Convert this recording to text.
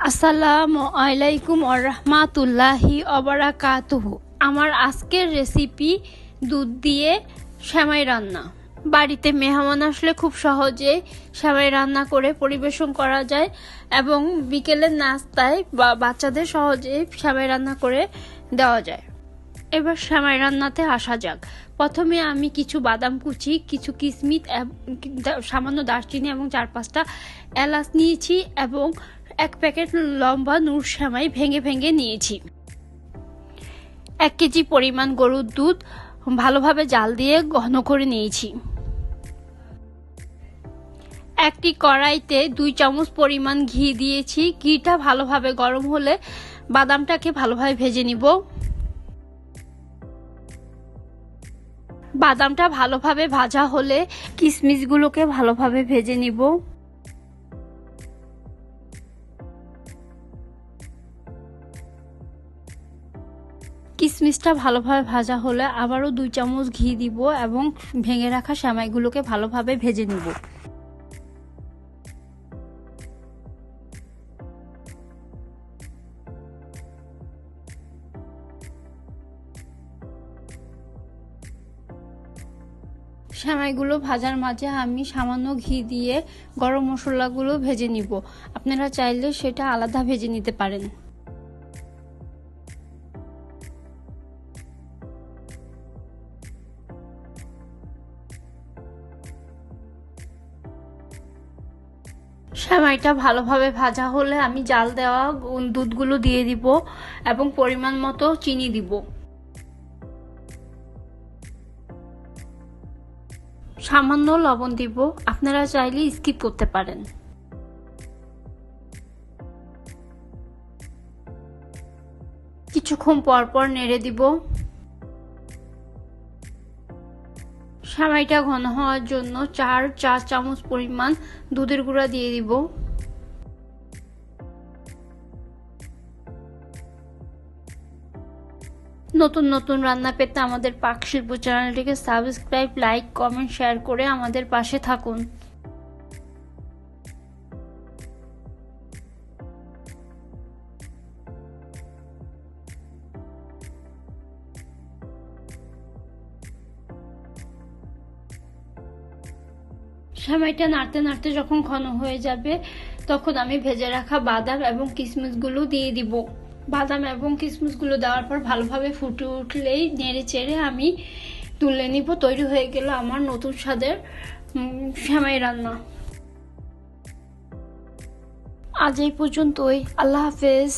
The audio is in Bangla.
আসসালামু আলাইকুম রাহমাতুল্লাহি ওবারাকাতুহু। আমার আজকের রেসিপি দুধ দিয়ে সেমাই রান্না। বাড়িতে মেহমান আসলে খুব সহজে সেমাই রান্না করে পরিবেশন করা যায় এবং বিকেলের নাস্তায় বা বাচ্চাদের সহজে সেমাই রান্না করে দেওয়া যায়। এবার সেমাই রান্নাতে আসা যাক। প্রথমে আমি কিছু বাদাম কুচি, কিছু কিশমিশ, সামান্য দারচিনি এবং 4-5টা এলাচ নিয়েছি এবং 1 প্যাকেট লম্বা নূর সেমাই ভেঙে ভেঙে নিয়েছি। 1 কেজি পরিমাণ গরুর দুধ ভালোভাবে জাল দিয়ে ঘন করে নিয়েছি। একটি কড়াইতে 2 চামচ পরিমাণ ঘি দিয়েছি। ঘিটা ভালোভাবে গরম হলে বাদামটাকে ভালোভাবে ভেজে নিব। বাদামটা ভালোভাবে ভাজা হলে কিশমিশগুলোকে ভালোভাবে ভেজে নিব। কিশমিশটা ভালোভাবে ভাজা হলে আবারও 2 চামচ ঘি দিব এবং ভেঙে রাখা সেমাইগুলোকে ভালোভাবে ভেজে নিব। সেমাইগুলো ভাজার মাঝে আমি সামান্য ঘি দিয়ে গরম মশলাগুলো ভেজে নিব। আপনারা চাইলে সেটা আলাদা ভেজে নিতে পারেন। সেমাইটা ভালোভাবে ভাজা হলে আমি জাল দেওয়া দুধগুলো দিয়ে দিব এবং পরিমাণ মতো চিনি দিব। সামান্য লবণ দিব, আপনারা চাইলে স্কিপ করতে পারেন। কিছুক্ষণ পর পর নেড়ে দিব। সেমাইটা ঘন হওয়ার জন্য 4 চা চামচ পরিমাণ দুধের গুঁড়া দিয়ে দিব। নতুন নতুন রান্না পেতে আমাদের পাক শিল্প চ্যানেলটিকে সাবস্ক্রাইব, লাইক, কমেন্ট, শেয়ার করে আমাদের পাশে থাকুন। সেমাইটা নাড়তে নাড়তে যখন ঘন হয়ে যাবে তখন আমি ভেজে রাখা বাদাম এবং কিশমিশগুলো দিয়ে দিব। বাদাম এবং কিশমিশগুলো দেওয়ার পর ভালোভাবে ফুটে উঠলেই নেড়ে চেড়ে আমি তুলে নিব। তৈরি হয়ে গেল আমার নতুন স্বাদের সেমাই রান্না। আজ এই পর্যন্তই। আল্লাহ হাফেজ।